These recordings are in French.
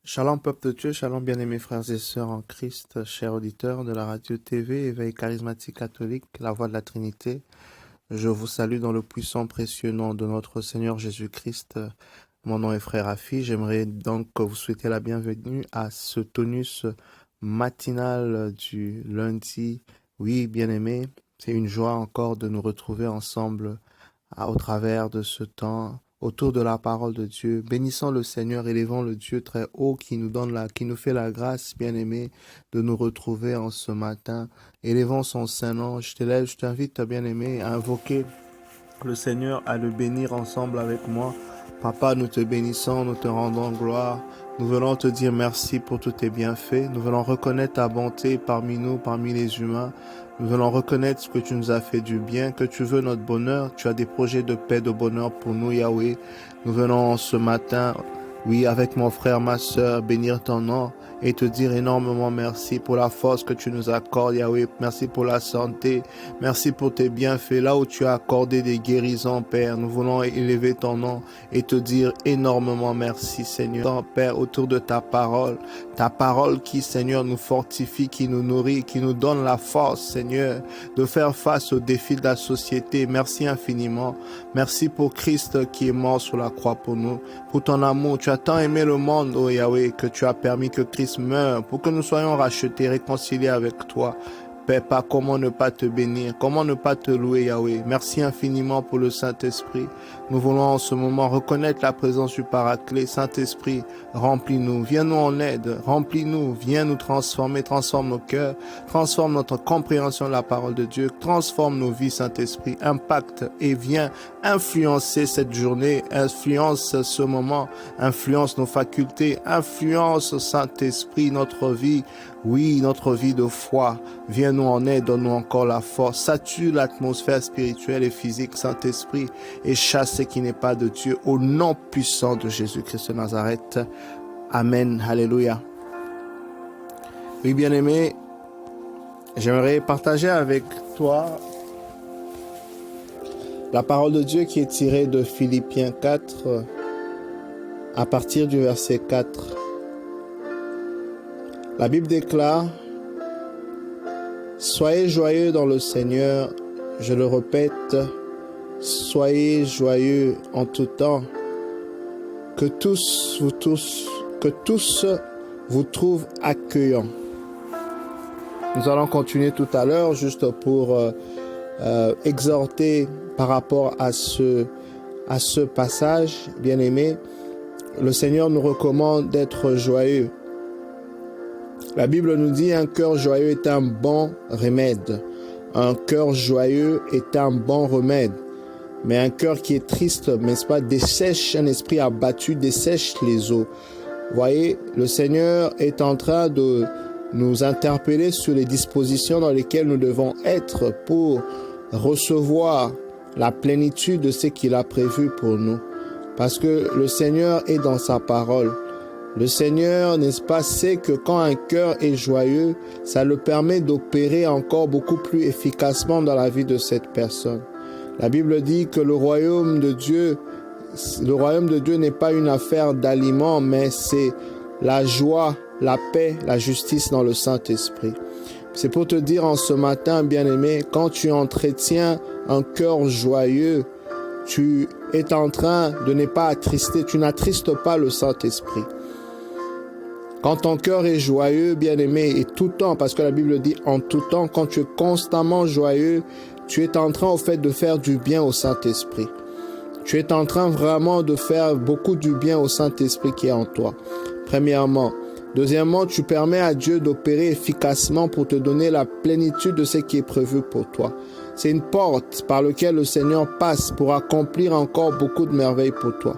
Shalom peuple de Dieu, shalom bien-aimés frères et sœurs en Christ, chers auditeurs de la radio TV, Éveil charismatique catholique, la voix de la Trinité. Je vous salue dans le puissant précieux nom de notre Seigneur Jésus-Christ. Mon nom est frère Rafi. J'aimerais donc vous souhaiter la bienvenue à ce tonus matinal du lundi. Oui, bien-aimés, c'est une joie encore de nous retrouver ensemble au travers de ce temps autour de la parole de Dieu. Bénissons le Seigneur, élevons le Dieu très haut qui nous fait la grâce, bien-aimé, de nous retrouver en ce matin. Élevons son Saint-Nom. Je t'invite, bien-aimé, à invoquer le Seigneur, à le bénir ensemble avec moi. Papa, nous te bénissons, nous te rendons gloire. Nous venons te dire merci pour tous tes bienfaits. Nous venons reconnaître ta bonté parmi nous, parmi les humains. Nous venons reconnaître ce que tu nous as fait du bien, que tu veux notre bonheur. Tu as des projets de paix, de bonheur pour nous, Yahweh. Nous venons ce matin, oui, avec mon frère, ma sœur, bénir ton nom et te dire énormément merci pour la force que tu nous accordes, Yahweh. Merci pour la santé. Merci pour tes bienfaits. Là où tu as accordé des guérisons, Père, nous voulons élever ton nom et te dire énormément merci, Seigneur. Père, autour de ta parole qui, Seigneur, nous fortifie, qui nous nourrit, qui nous donne la force, Seigneur, de faire face aux défis de la société. Merci infiniment. Merci pour Christ qui est mort sur la croix pour nous, pour ton amour. Tu as tant aimé le monde, oh Yahweh, que tu as permis que Christ meure pour que nous soyons rachetés, réconciliés avec toi. Père, comment ne pas te bénir, comment ne pas te louer, Yahweh. Merci infiniment pour le Saint-Esprit. Nous voulons en ce moment reconnaître la présence du Paraclet. Saint-Esprit, remplis-nous, viens-nous en aide, remplis-nous, viens nous transformer, transforme nos cœurs, transforme notre compréhension de la parole de Dieu, transforme nos vies, Saint-Esprit, impacte et viens influencer cette journée, influence ce moment, influence nos facultés, influence, Saint-Esprit, notre vie. Oui, notre vie de foi, viens-nous en aide, donne-nous encore la force, sature l'atmosphère spirituelle et physique, Saint-Esprit, et chasse ce qui n'est pas de Dieu, au nom puissant de Jésus-Christ de Nazareth. Amen, alléluia. Oui, bien-aimé, j'aimerais partager avec toi la parole de Dieu qui est tirée de Philippiens 4, à partir du verset 4. La Bible déclare « Soyez joyeux dans le Seigneur ». Je le répète, « Soyez joyeux en tout temps ». Que tous vous trouvent accueillants. Nous allons continuer tout à l'heure juste pour exhorter par rapport à ce passage, bien-aimé. Le Seigneur nous recommande d'être joyeux. La Bible nous dit un cœur joyeux est un bon remède. Un cœur joyeux est un bon remède. Mais un cœur qui est triste, n'est-ce pas, dessèche un esprit abattu, dessèche les eaux. Voyez, le Seigneur est en train de nous interpeller sur les dispositions dans lesquelles nous devons être pour recevoir la plénitude de ce qu'il a prévu pour nous. Parce que le Seigneur est dans sa parole. Le Seigneur, n'est-ce pas, sait que quand un cœur est joyeux, ça le permet d'opérer encore beaucoup plus efficacement dans la vie de cette personne. La Bible dit que le royaume de Dieu n'est pas une affaire d'aliments, mais c'est la joie, la paix, la justice dans le Saint-Esprit. C'est pour te dire en ce matin, bien-aimé, quand tu entretiens un cœur joyeux, tu es en train de ne pas attrister, tu n'attristes pas le Saint-Esprit. Quand ton cœur est joyeux, bien-aimé, et tout temps, parce que la Bible dit en tout temps, quand tu es constamment joyeux, tu es en train au fait de faire du bien au Saint-Esprit. Tu es en train vraiment de faire beaucoup du bien au Saint-Esprit qui est en toi. Premièrement. Deuxièmement, tu permets à Dieu d'opérer efficacement pour te donner la plénitude de ce qui est prévu pour toi. C'est une porte par laquelle le Seigneur passe pour accomplir encore beaucoup de merveilles pour toi.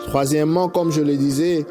Troisièmement, comme je le disais,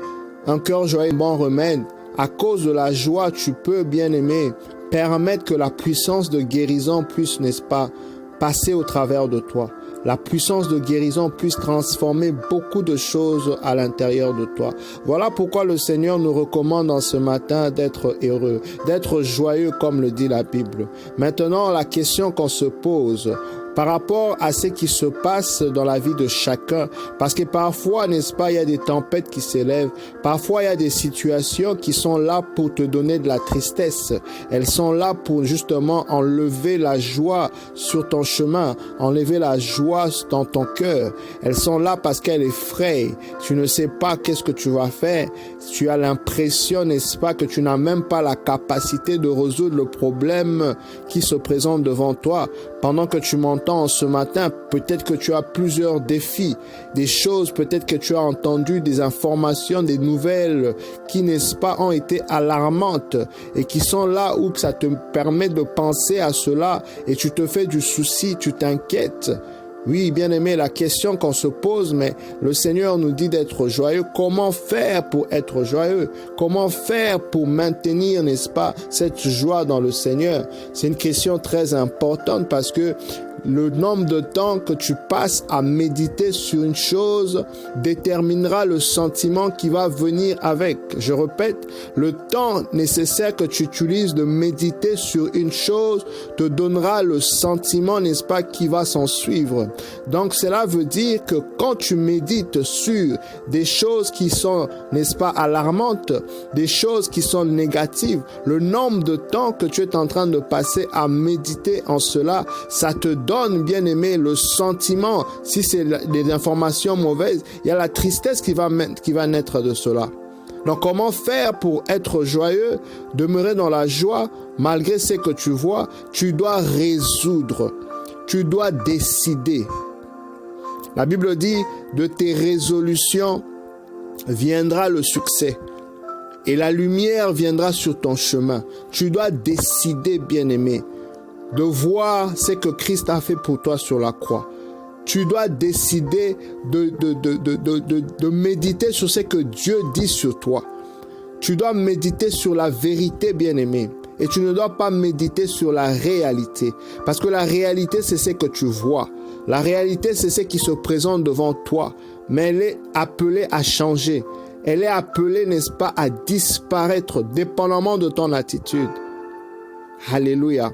un cœur joyeux est un bon remède. À cause de la joie, tu peux, bien-aimé, permettre que la puissance de guérison puisse, n'est-ce pas, passer au travers de toi. La puissance de guérison puisse transformer beaucoup de choses à l'intérieur de toi. Voilà pourquoi le Seigneur nous recommande en ce matin d'être heureux, d'être joyeux comme le dit la Bible. Maintenant, la question qu'on se pose, par rapport à ce qui se passe dans la vie de chacun. Parce que parfois, n'est-ce pas, il y a des tempêtes qui s'élèvent. Parfois, il y a des situations qui sont là pour te donner de la tristesse. Elles sont là pour justement enlever la joie sur ton chemin, enlever la joie dans ton cœur. Elles sont là parce qu'elles effrayent. Tu ne sais pas qu'est-ce que tu vas faire. Tu as l'impression, n'est-ce pas, que tu n'as même pas la capacité de résoudre le problème qui se présente devant toi. Pendant que tu m'entends ce matin, peut-être que tu as plusieurs défis, des choses, peut-être que tu as entendu des informations, des nouvelles qui, n'est-ce pas, ont été alarmantes et qui sont là où ça te permet de penser à cela et tu te fais du souci, tu t'inquiètes. Oui, bien-aimé, la question qu'on se pose, mais le Seigneur nous dit d'être joyeux. Comment faire pour être joyeux? Comment faire pour maintenir, n'est-ce pas, cette joie dans le Seigneur? C'est une question très importante parce que le nombre de temps que tu passes à méditer sur une chose déterminera le sentiment qui va venir avec. Je répète, le temps nécessaire que tu utilises de méditer sur une chose te donnera le sentiment, n'est-ce pas, qui va s'en suivre. Donc cela veut dire que quand tu médites sur des choses qui sont, n'est-ce pas, alarmantes, des choses qui sont négatives, le nombre de temps que tu es en train de passer à méditer en cela, ça te donne, bien aimé, le sentiment. Si c'est des informations mauvaises, il y a la tristesse qui va naître de cela. Donc comment faire pour être joyeux, demeurer dans la joie malgré ce que tu vois? Tu dois résoudre, tu dois décider. La Bible dit, de tes résolutions viendra le succès et la lumière viendra sur ton chemin. Tu dois décider, bien aimé, de voir ce que Christ a fait pour toi sur la croix. Tu dois décider de méditer sur ce que Dieu dit sur toi. Tu dois méditer sur la vérité, bien-aimé. Et tu ne dois pas méditer sur la réalité. Parce que la réalité, c'est ce que tu vois. La réalité, c'est ce qui se présente devant toi. Mais elle est appelée à changer. Elle est appelée, n'est-ce pas, à disparaître, dépendamment de ton attitude. Alléluia.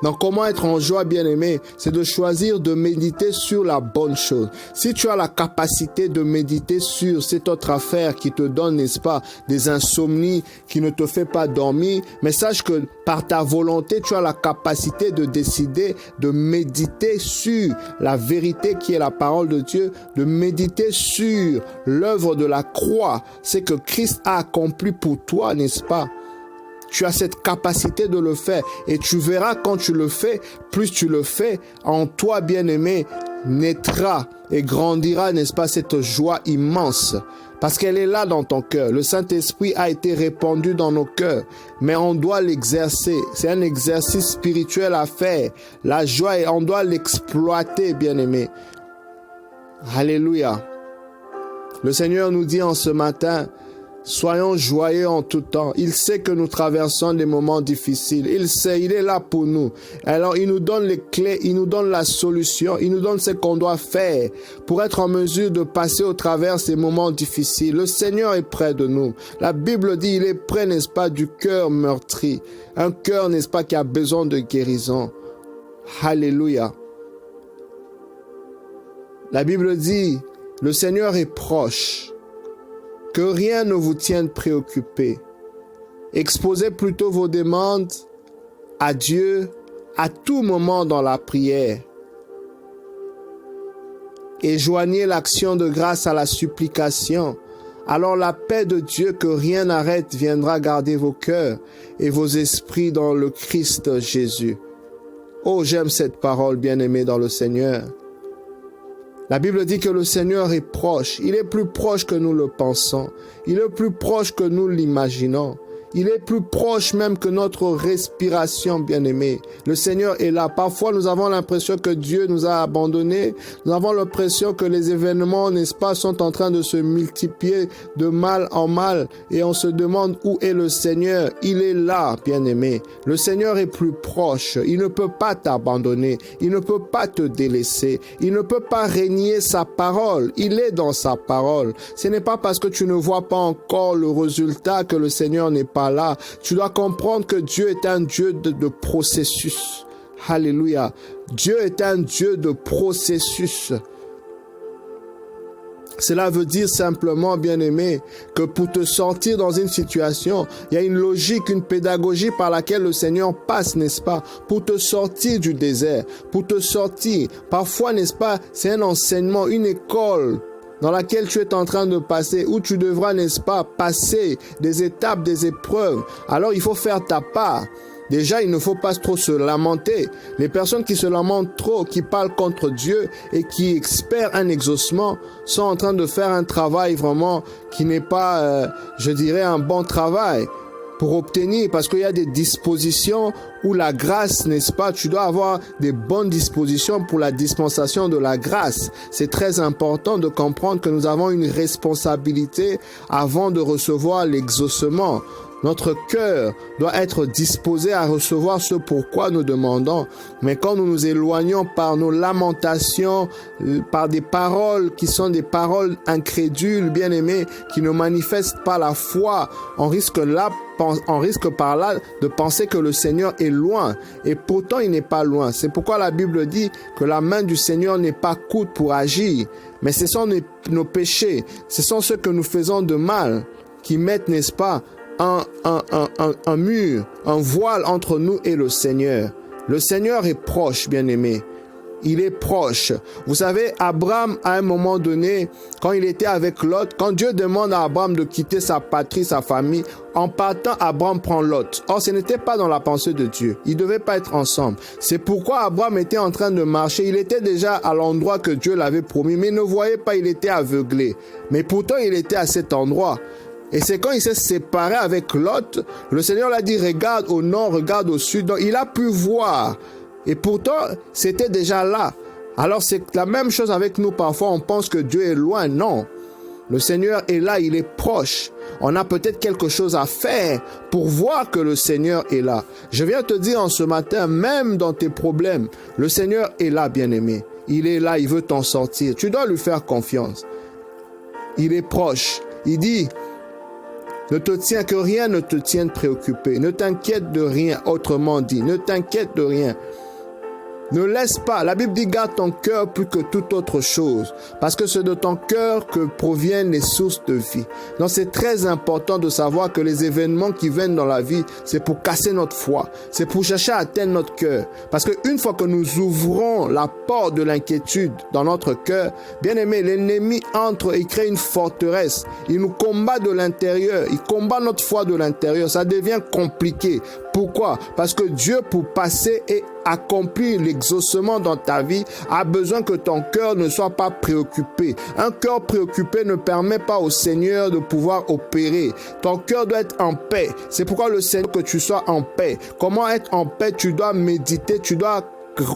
Donc, comment être en joie, bien-aimé? C'est de choisir de méditer sur la bonne chose. Si tu as la capacité de méditer sur cette autre affaire qui te donne, n'est-ce pas, des insomnies, qui ne te fait pas dormir, mais sache que par ta volonté, tu as la capacité de décider de méditer sur la vérité qui est la parole de Dieu, de méditer sur l'œuvre de la croix, c'est que Christ a accompli pour toi, n'est-ce pas? Tu as cette capacité de le faire et tu verras quand tu le fais, plus tu le fais, en toi, bien-aimé, naîtra et grandira, n'est-ce pas, cette joie immense. Parce qu'elle est là dans ton cœur. Le Saint-Esprit a été répandu dans nos cœurs, mais on doit l'exercer. C'est un exercice spirituel à faire. La joie, on doit l'exploiter, bien-aimé. Alléluia. Le Seigneur nous dit en ce matin, soyons joyeux en tout temps. Il sait que nous traversons des moments difficiles. Il sait, il est là pour nous. Alors, il nous donne les clés, il nous donne la solution, il nous donne ce qu'on doit faire pour être en mesure de passer au travers ces moments difficiles. Le Seigneur est près de nous. La Bible dit, il est près, n'est-ce pas, du cœur meurtri. Un cœur, n'est-ce pas, qui a besoin de guérison. Alléluia. La Bible dit, le Seigneur est proche. Que rien ne vous tienne préoccupé. Exposez plutôt vos demandes à Dieu à tout moment dans la prière. Et joignez l'action de grâce à la supplication. Alors la paix de Dieu que rien n'arrête viendra garder vos cœurs et vos esprits dans le Christ Jésus. Oh, j'aime cette parole, bien-aimée dans le Seigneur. La Bible dit que le Seigneur est proche. Il est plus proche que nous le pensons. Il est plus proche que nous l'imaginons. Il est plus proche même que notre respiration, bien-aimé. Le Seigneur est là. Parfois, nous avons l'impression que Dieu nous a abandonnés. Nous avons l'impression que les événements, n'est-ce pas, sont en train de se multiplier de mal en mal. Et on se demande où est le Seigneur. Il est là, bien-aimé. Le Seigneur est plus proche. Il ne peut pas t'abandonner. Il ne peut pas te délaisser. Il ne peut pas régner sa parole. Il est dans sa parole. Ce n'est pas parce que tu ne vois pas encore le résultat que le Seigneur n'est pas là. Tu dois comprendre que Dieu est un Dieu de processus. Alléluia. Dieu est un Dieu de processus. Cela veut dire simplement, bien-aimé, que pour te sortir dans une situation, il y a une logique, une pédagogie par laquelle le Seigneur passe, n'est-ce pas? Pour te sortir du désert, pour te sortir. Parfois, n'est-ce pas, c'est un enseignement, une école dans laquelle tu es en train de passer, où tu devras, n'est-ce pas, passer des étapes, des épreuves. Alors, il faut faire ta part. Déjà, il ne faut pas trop se lamenter. Les personnes qui se lamentent trop, qui parlent contre Dieu et qui espèrent un exaucement, sont en train de faire un travail vraiment qui n'est pas, je dirais, un bon travail pour obtenir, parce qu'il y a des dispositions où la grâce, n'est-ce pas, tu dois avoir des bonnes dispositions pour la dispensation de la grâce. C'est très important de comprendre que nous avons une responsabilité avant de recevoir l'exaucement. Notre cœur doit être disposé à recevoir ce pourquoi nous demandons. Mais quand nous nous éloignons par nos lamentations, par des paroles qui sont des paroles incrédules, bien-aimés, qui ne manifestent pas la foi, on risque par là de penser que le Seigneur est loin. Et pourtant, il n'est pas loin. C'est pourquoi la Bible dit que la main du Seigneur n'est pas courte pour agir. Mais ce sont nos péchés, ce sont ceux que nous faisons de mal qui mettent, n'est-ce pas, un mur, un voile entre nous et le Seigneur. Le Seigneur est proche, bien-aimé. Il est proche. Vous savez, Abraham, à un moment donné, quand il était avec Lot, quand Dieu demande à Abraham de quitter sa patrie, sa famille, en partant, Abraham prend Lot. Or, ce n'était pas dans la pensée de Dieu. Ils ne devaient pas être ensemble. C'est pourquoi Abraham était en train de marcher. Il était déjà à l'endroit que Dieu l'avait promis, mais il ne voyait pas, il était aveuglé. Mais pourtant, il était à cet endroit. Et c'est quand il s'est séparé avec Lot, le Seigneur l'a dit, regarde au nord, regarde au sud. Donc, il a pu voir. Et pourtant, c'était déjà là. Alors, c'est la même chose avec nous. Parfois, on pense que Dieu est loin. Non. Le Seigneur est là, il est proche. On a peut-être quelque chose à faire pour voir que le Seigneur est là. Je viens te dire en ce matin, même dans tes problèmes, le Seigneur est là, bien-aimé. Il est là, il veut t'en sortir. Tu dois lui faire confiance. Il est proche. Il dit... que rien ne te tienne préoccupé. Ne t'inquiète de rien, autrement dit. Ne t'inquiète de rien. Ne laisse pas. La Bible dit garde ton cœur plus que toute autre chose. Parce que c'est de ton cœur que proviennent les sources de vie. Donc c'est très important de savoir que les événements qui viennent dans la vie, c'est pour casser notre foi. C'est pour chercher à atteindre notre cœur. Parce qu'une fois que nous ouvrons la porte de l'inquiétude dans notre cœur, bien aimé, l'ennemi entre et crée une forteresse. Il nous combat de l'intérieur. Il combat notre foi de l'intérieur. Ça devient compliqué. Pourquoi? Parce que Dieu, pour passer et accomplir l'exaucement dans ta vie, a besoin que ton cœur ne soit pas préoccupé. Un cœur préoccupé ne permet pas au Seigneur de pouvoir opérer. Ton cœur doit être en paix. C'est pourquoi le Seigneur que tu sois en paix. Comment être en paix? Tu dois méditer, tu dois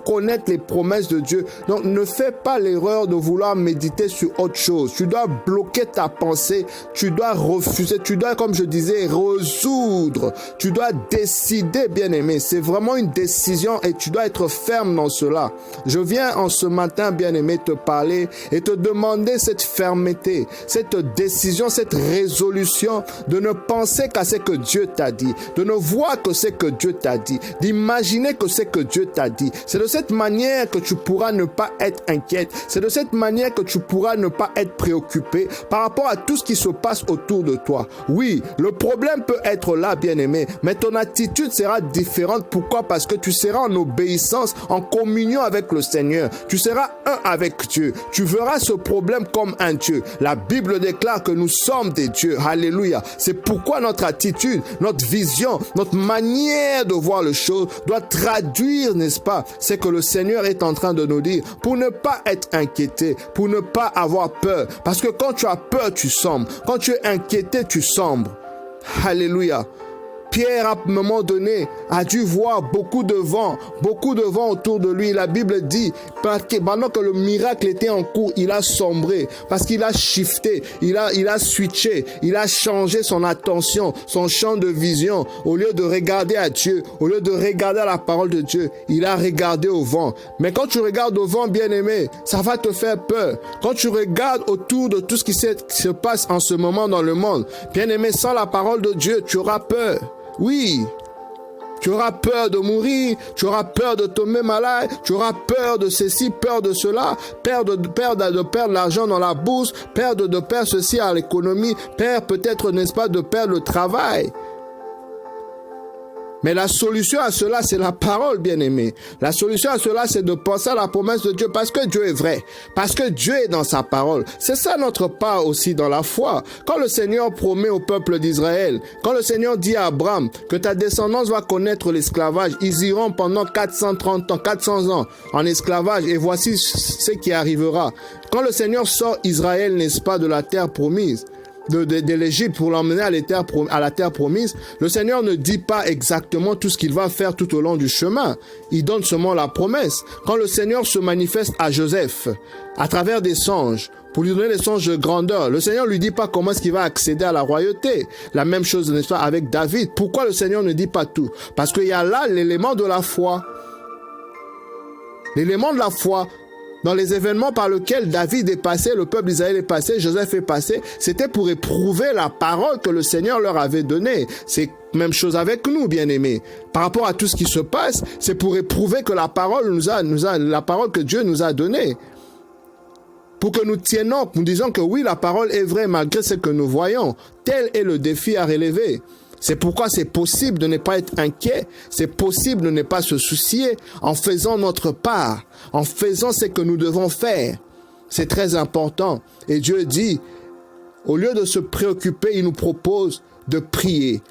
connaître les promesses de Dieu. Donc ne fais pas l'erreur de vouloir méditer sur autre chose. Tu dois bloquer ta pensée, tu dois refuser, tu dois, comme je disais, résoudre. Tu dois décider, bien-aimé. C'est vraiment une décision et tu dois être ferme dans cela. Je viens en ce matin, bien-aimé, te parler et te demander cette fermeté, cette décision, cette résolution de ne penser qu'à ce que Dieu t'a dit, de ne voir que ce que Dieu t'a dit, d'imaginer que ce que Dieu t'a dit. C'est de cette manière que tu pourras ne pas être inquiète. C'est de cette manière que tu pourras ne pas être préoccupé par rapport à tout ce qui se passe autour de toi. Oui, le problème peut être là, bien-aimé, mais ton attitude sera différente. Pourquoi? Parce que tu seras en obéissance, en communion avec le Seigneur. Tu seras un avec Dieu. Tu verras ce problème comme un Dieu. La Bible déclare que nous sommes des dieux. Alléluia. C'est pourquoi notre attitude, notre vision, notre manière de voir les choses doit traduire, n'est-ce pas, c'est que le Seigneur est en train de nous dire pour ne pas être inquiété, pour ne pas avoir peur. Parce que quand tu as peur, tu sombres. Quand tu es inquiété, tu sombres. Alléluia. Pierre, à un moment donné, a dû voir beaucoup de vent autour de lui. La Bible dit, pendant que le miracle était en cours, il a sombré, parce qu'il a shifté, il a switché, il a changé son attention, son champ de vision. Au lieu de regarder à Dieu, au lieu de regarder à la parole de Dieu, il a regardé au vent. Mais quand tu regardes au vent, bien-aimé, ça va te faire peur. Quand tu regardes autour de tout ce qui se passe en ce moment dans le monde, bien-aimé, sans la parole de Dieu, tu auras peur. Oui, Tu auras peur de mourir, tu auras peur de tomber malade, tu auras peur de ceci, peur de cela, peur de perdre l'argent dans la bourse, peur de perdre ceci à l'économie, peur peut-être, n'est-ce pas, de perdre le travail. Mais la solution à cela, c'est la parole, bien-aimé. La solution à cela, c'est de penser à la promesse de Dieu parce que Dieu est vrai, parce que Dieu est dans sa parole. C'est ça notre part aussi dans la foi. Quand le Seigneur promet au peuple d'Israël, quand le Seigneur dit à Abraham que ta descendance va connaître l'esclavage, ils iront pendant 430 ans, 400 ans en esclavage et voici ce qui arrivera. Quand le Seigneur sort Israël, n'est-ce pas, de la terre promise, de l'Égypte pour l'emmener à la terre promise, le Seigneur ne dit pas exactement tout ce qu'il va faire tout au long du chemin. Il donne seulement la promesse. Quand le Seigneur se manifeste à Joseph, à travers des songes, pour lui donner des songes de grandeur, le Seigneur ne lui dit pas comment est-ce qu'il va accéder à la royauté. La même chose, n'est-ce pas, avec David. Pourquoi le Seigneur ne dit pas tout? Parce qu'il y a là l'élément de la foi. L'élément de la foi. Dans les événements par lesquels David est passé, le peuple d'Israël est passé, Joseph est passé, c'était pour éprouver la parole que le Seigneur leur avait donnée. C'est même chose avec nous, bien-aimés. Par rapport à tout ce qui se passe, c'est pour éprouver que la parole la parole que Dieu nous a donnée. Pour que nous tiennons, nous disons que oui, la parole est vraie malgré ce que nous voyons. Tel est le défi à relever. C'est pourquoi c'est possible de ne pas être inquiet, c'est possible de ne pas se soucier en faisant notre part, en faisant ce que nous devons faire. C'est très important. Et Dieu dit, au lieu de se préoccuper, il nous propose de prier,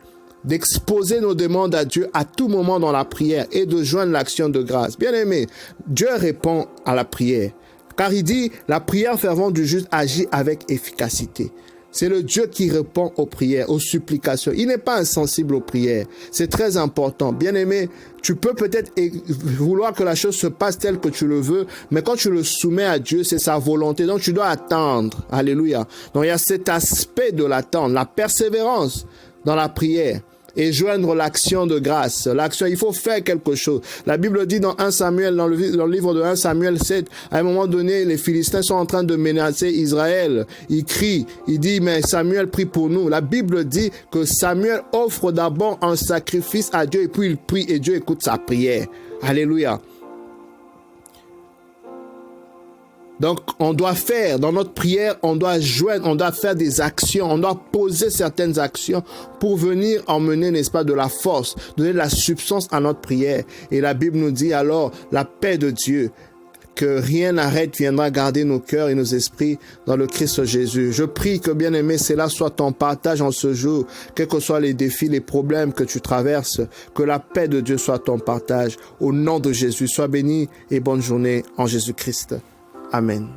d'exposer nos demandes à Dieu à tout moment dans la prière et de joindre l'action de grâce. Bien-aimé, Dieu répond à la prière, car il dit, la prière fervente du juste agit avec efficacité. C'est le Dieu qui répond aux prières, aux supplications. Il n'est pas insensible aux prières. C'est très important. Bien-aimé, tu peux peut-être vouloir que la chose se passe telle que tu le veux, mais quand tu le soumets à Dieu, c'est sa volonté. Donc tu dois attendre. Alléluia. Donc il y a cet aspect de l'attente, la persévérance dans la prière. Et joindre l'action de grâce. L'action, il faut faire quelque chose. La Bible dit dans 1 Samuel, dans le livre de 1 Samuel 7, à un moment donné, les Philistins sont en train de menacer Israël. Ils crient, il dit, mais Samuel prie pour nous. La Bible dit que Samuel offre d'abord un sacrifice à Dieu et puis il prie et Dieu écoute sa prière. Alléluia. Donc, on doit faire, dans notre prière, on doit joindre, on doit faire des actions, on doit poser certaines actions pour venir emmener, n'est-ce pas, de la force, donner de la substance à notre prière. Et la Bible nous dit alors, la paix de Dieu, que rien n'arrête, viendra garder nos cœurs et nos esprits dans le Christ Jésus. Je prie que, bien-aimé, cela soit ton partage en ce jour, quels que soient les défis, les problèmes que tu traverses, que la paix de Dieu soit ton partage. Au nom de Jésus, sois béni et bonne journée en Jésus-Christ. Amen.